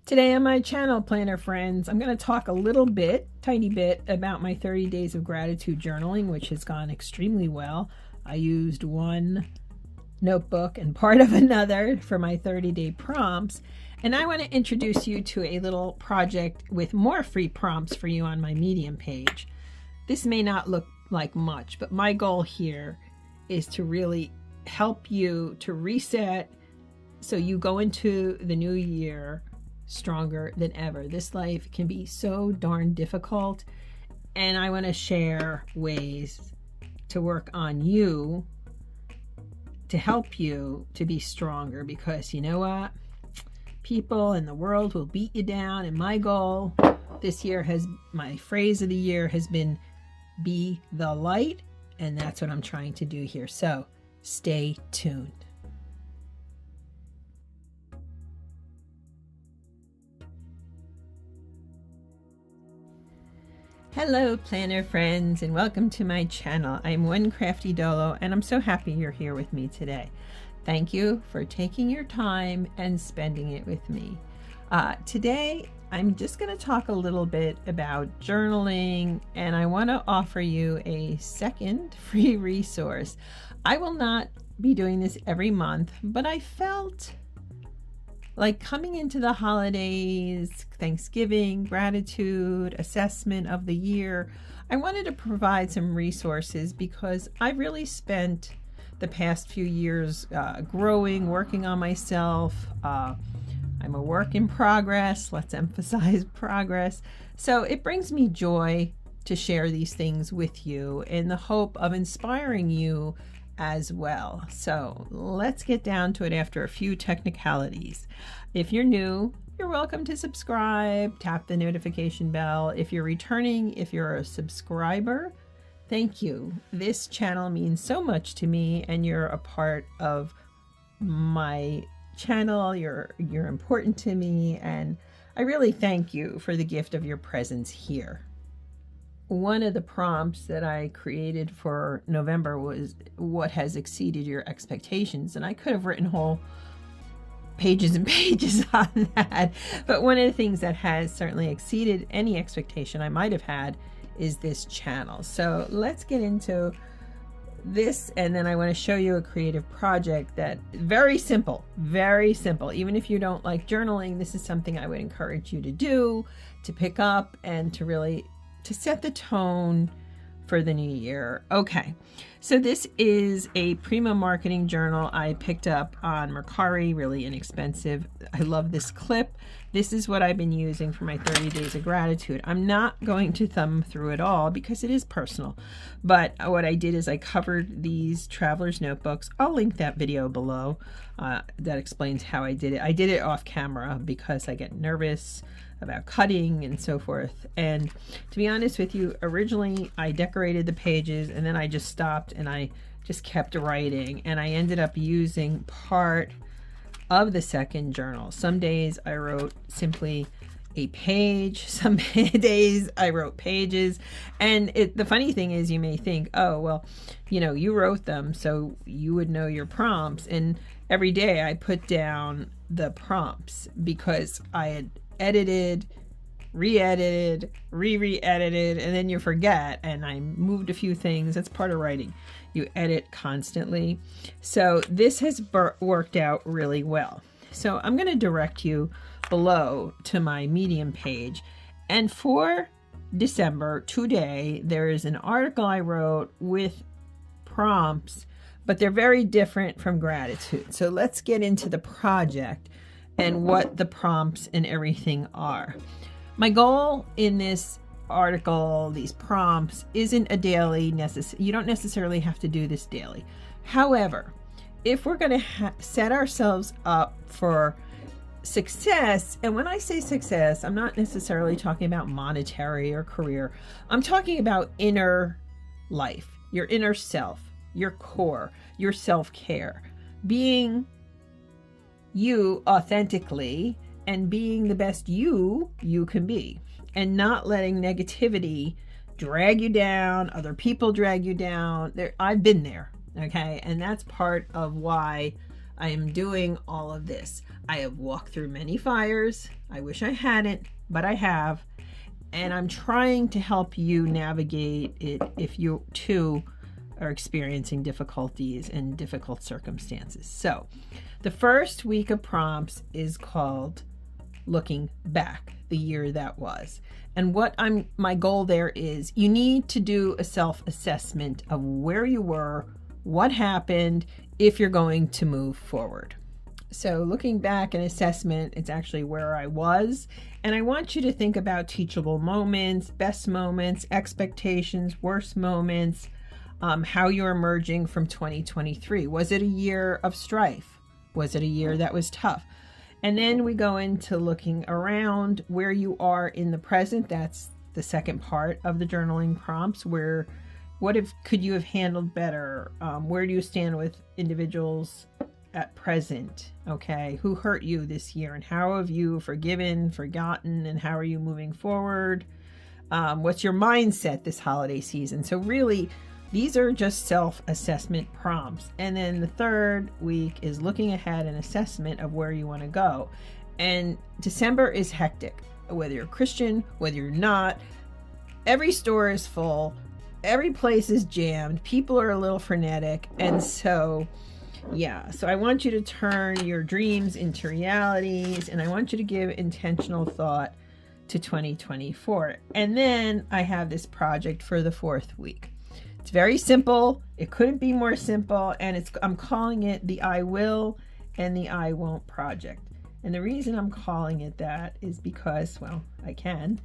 Today on my channel, Planner Friends, I'm going to talk a little bit, tiny bit, about my 30 days of gratitude journaling, which has gone extremely well. I used one notebook and part of another for my 30-day prompts. And I want to introduce you to a little project with more free prompts for you on my Medium page. This may not look like much, but my goal here is to really help you to reset so you go into the new year stronger than ever. This life can be so darn difficult, and I want to share ways to work on you to help you to be stronger, because you know what? People in the world will beat you down, and my goal this year my phrase of the year has been be the light, and that's what I'm trying to do here. So stay tuned. Hello planner friends, and welcome to my channel. I'm One Crafty Dolo, and I'm so happy you're here with me today. Thank you for taking your time and spending it with me. Today I'm just going to talk a little bit about journaling, and I want to offer you a second free resource. I will not be doing this every month, but I felt like coming into the holidays, Thanksgiving, gratitude, assessment of the year, I wanted to provide some resources because I really spent the past few years growing, working on myself. I'm a work in progress. Let's emphasize progress. So it brings me joy to share these things with you in the hope of inspiring you as well. So let's get down to it after a few technicalities. If you're new, you're welcome to subscribe, tap the notification bell. If you're returning, if you're a subscriber, thank you. This channel means so much to me, and you're a part of my channel. You're important to me, and I really thank you for the gift of your presence here. One of the prompts that I created for November was what has exceeded your expectations, and I could have written whole pages and pages on that, but one of the things that has certainly exceeded any expectation I might have had is this channel. So let's get into this, and then I want to show you a creative project that very simple. Even if you don't like journaling, this is something I would encourage you to do, to pick up, and to really to set the tone for the new year. Okay, so this is a Prima marketing journal I picked up on Mercari, really inexpensive. I love this clip. This is what I've been using for my 30 days of gratitude. I'm not going to thumb through it all because it is personal, but what I did is I covered these traveler's notebooks. I'll link that video below that explains how I did it. I did it off camera because I get nervous about cutting and so forth. And to be honest with you, originally I decorated the pages and then I just stopped and I just kept writing, and I ended up using part of the second journal. Some days I wrote simply a page, some days I wrote pages. And the funny thing is, you may think, oh, well, you know, you wrote them, so you would know your prompts. And every day I put down the prompts because I had edited, re-edited, re-edited, and then you forget, and I moved a few things. That's part of writing. You edit constantly. So this has worked out really well. So I'm going to direct you below to my Medium page. And for December, today, there is an article I wrote with prompts, but they're very different from gratitude. So let's get into the project and what the prompts and everything are. My goal in this article, these prompts, isn't a daily you don't necessarily have to do this daily. However, if we're going to set ourselves up for success, and when I say success, I'm not necessarily talking about monetary or career. I'm talking about inner life, your inner self, your core, your self-care, being you authentically and being the best you can be, and not letting negativity drag you down, other people drag you down. I've been there, okay? And that's part of why I am doing all of this. I have walked through many fires. I wish I hadn't, but I have. And I'm trying to help you navigate it if you too are experiencing difficulties and difficult circumstances. So the first week of prompts is called Looking Back, the year that was. And my goal there is you need to do a self-assessment of where you were, what happened, if you're going to move forward. So looking back, an assessment, it's actually where I was. And I want you to think about teachable moments, best moments, expectations, worst moments, how you're emerging from 2023. Was it a year of strife? Was it a year that was tough? And then we go into looking around where you are in the present. That's the second part of the journaling prompts. Could you have handled better? Where do you stand with individuals at present? Okay, who hurt you this year, and how have you forgiven, forgotten, and how are you moving forward? What's your mindset this holiday season? So really, these are just self-assessment prompts. And then the third week is looking ahead, an assessment of where you want to go. And December is hectic, whether you're Christian, whether you're not. Every store is full. Every place is jammed. People are a little frenetic. And so I want you to turn your dreams into realities, and I want you to give intentional thought to 2024. And then I have this project for the fourth week. It's very simple. It couldn't be more simple. And I'm calling it the I Will and the I Won't project. And the reason I'm calling it that is because, well, I can.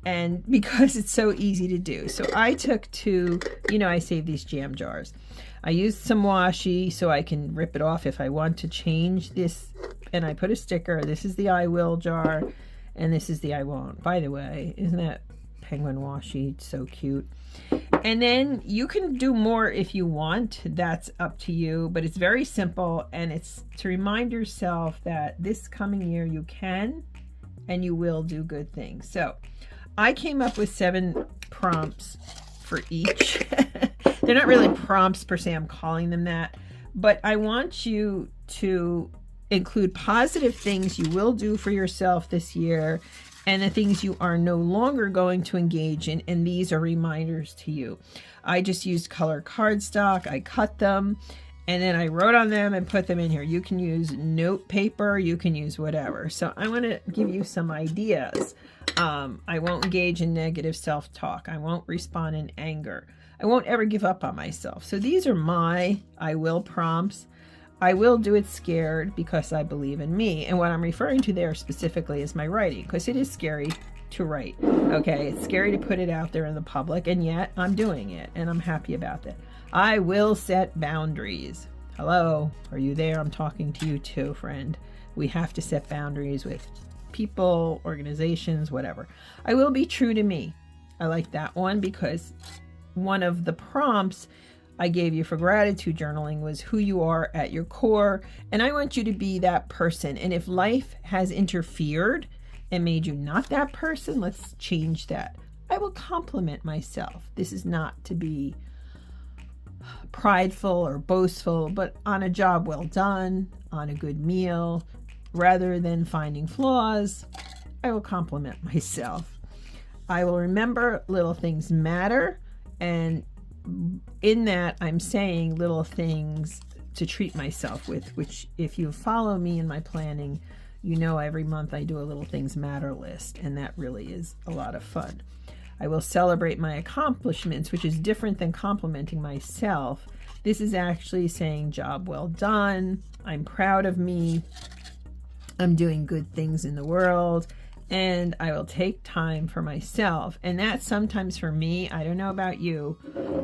And because it's so easy to do. So I took I save these jam jars. I used some washi so I can rip it off if I want to change this. And I put a sticker. This is the I Will jar. And this is the I Won't. By the way, isn't that penguin washi so cute? And then you can do more if you want. That's up to you. But it's very simple. And it's to remind yourself that this coming year you can and you will do good things. So I came up with 7 prompts for each. They're not really prompts per se, I'm calling them that. But I want you to include positive things you will do for yourself this year and the things you are no longer going to engage in. And these are reminders to you. I just used color cardstock. I cut them and then I wrote on them and put them in here. You can use note paper. You can use whatever. So I want to give you some ideas. I won't engage in negative self-talk. I won't respond in anger. I won't ever give up on myself. So these are my I will prompts. I will do it scared because I believe in me. And what I'm referring to there specifically is my writing, because it is scary to write. Okay, it's scary to put it out there in the public, and yet I'm doing it, and I'm happy about that. I will set boundaries. Hello, are you there? I'm talking to you too, friend. We have to set boundaries with people, organizations, whatever. I will be true to me. I like that one because one of the prompts I gave you for gratitude journaling was who you are at your core. And I want you to be that person. And if life has interfered and made you not that person, let's change that. I will compliment myself. This is not to be prideful or boastful, but on a job well done, on a good meal, rather than finding flaws, I will compliment myself. I will remember little things matter. And in that, I'm saying little things to treat myself with, which if you follow me in my planning, you know every month I do a little things matter list, and that really is a lot of fun. I will celebrate my accomplishments, which is different than complimenting myself. This is actually saying job well done. I'm proud of me. I'm doing good things in the world. And I will take time for myself. And that's sometimes for me. I don't know about you,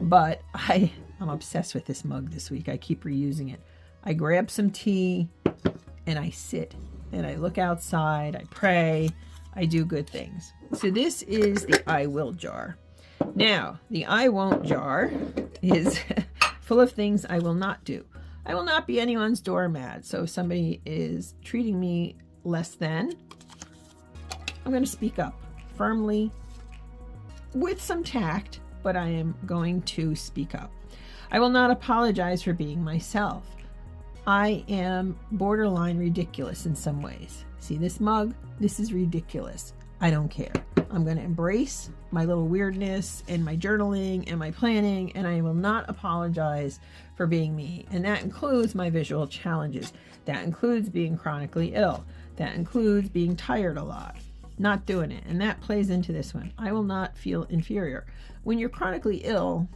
but I'm obsessed with this mug this week. I keep reusing it. I grab some tea and I sit and I look outside. I pray. I do good things. So this is the I will jar. Now, the I won't jar is full of things I will not do. I will not be anyone's doormat. So if somebody is treating me less than, I'm going to speak up firmly with some tact, but I am going to speak up. I will not apologize for being myself. I am borderline ridiculous in some ways. See this mug? This is ridiculous. I don't care. I'm going to embrace my little weirdness and my journaling and my planning, and I will not apologize for being me. And that includes my visual challenges. That includes being chronically ill. That includes being tired a lot, not doing it. And that plays into this one. I will not feel inferior. When you're chronically ill,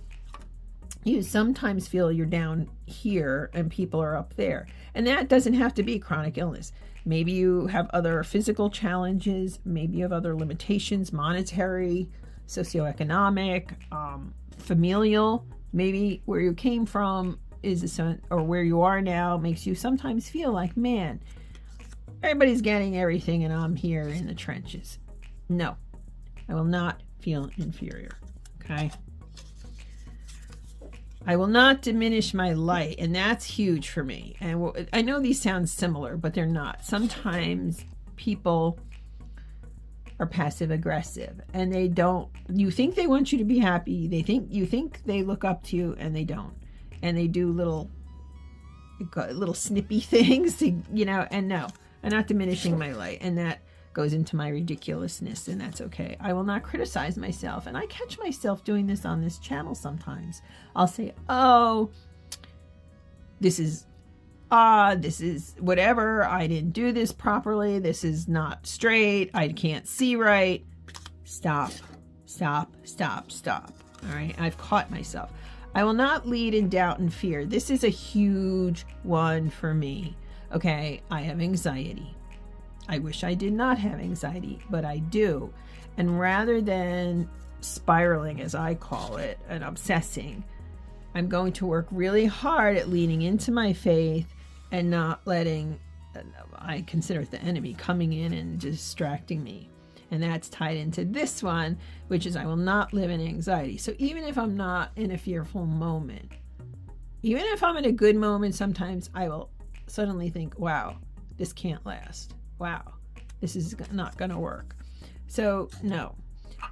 you sometimes feel you're down here and people are up there. And that doesn't have to be chronic illness. Maybe you have other physical challenges. Maybe you have other limitations, monetary, socioeconomic, familial. Maybe where you came from or where you are now makes you sometimes feel like, man, everybody's getting everything and I'm here in the trenches. No, I will not feel inferior. Okay. I will not diminish my light, and that's huge for me. And I know these sound similar, but they're not. Sometimes people are passive aggressive, and they don't. You think they want you to be happy. You think they look up to you, and they don't. And they do little snippy things to, And no, I'm not diminishing my light, and that goes into my ridiculousness, and that's okay. I will not criticize myself, and I catch myself doing this on this channel sometimes. I'll say, oh, this is whatever, I didn't do this properly, this is not straight, I can't see right. Stop. All right, I've caught myself. I will not lead in doubt and fear. This is a huge one for me. Okay, I have anxiety. I wish I did not have anxiety, but I do. And rather than spiraling, as I call it, and obsessing, I'm going to work really hard at leaning into my faith and not letting, I consider it the enemy, coming in and distracting me. And that's tied into this one, which is I will not live in anxiety. So even if I'm not in a fearful moment, even if I'm in a good moment, sometimes I will suddenly think, wow, this can't last. Wow, this is not going to work. So no,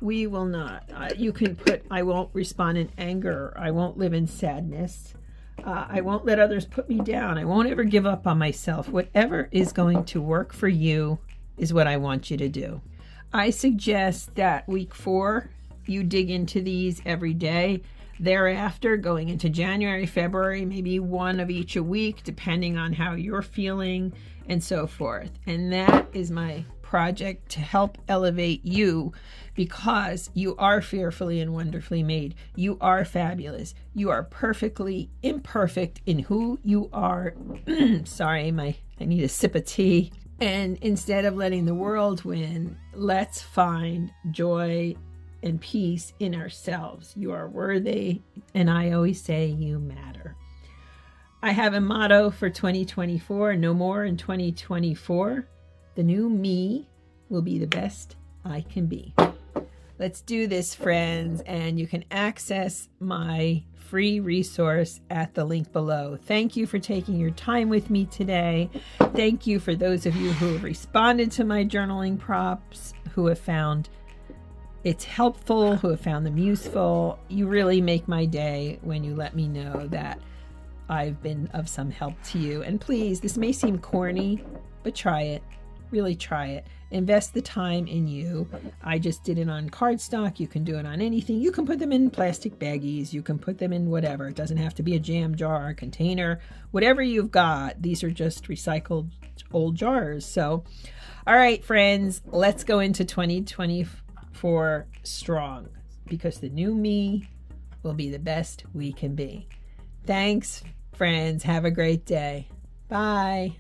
we will not. You can put, I won't respond in anger. I won't live in sadness. I won't let others put me down. I won't ever give up on myself. Whatever is going to work for you is what I want you to do. I suggest that week 4, you dig into these every day. Thereafter, going into January, February, maybe one of each a week, depending on how you're feeling and so forth. And that is my project to help elevate you, because you are fearfully and wonderfully made. You are fabulous. You are perfectly imperfect in who you are. Sorry, I need a sip of tea. And instead of letting the world win, let's find joy and peace in ourselves. You are worthy, and I always say you matter. I have a motto for 2024, no more in 2024. The new me will be the best I can be. Let's do this, friends, and you can access my free resource at the link below. Thank you for taking your time with me today. Thank you for those of you who have responded to my journaling prompts, who have found it's helpful, who have found them useful. You really make my day when you let me know that I've been of some help to you. And please, this may seem corny, but try it. Really try it. Invest the time in you. I just did it on cardstock. You can do it on anything. You can put them in plastic baggies. You can put them in whatever. It doesn't have to be a jam jar, a container, whatever you've got. These are just recycled old jars. So, all right, friends, let's go into 2024 strong, because the new me will be the best we can be. Thanks, friends. Have a great day. Bye.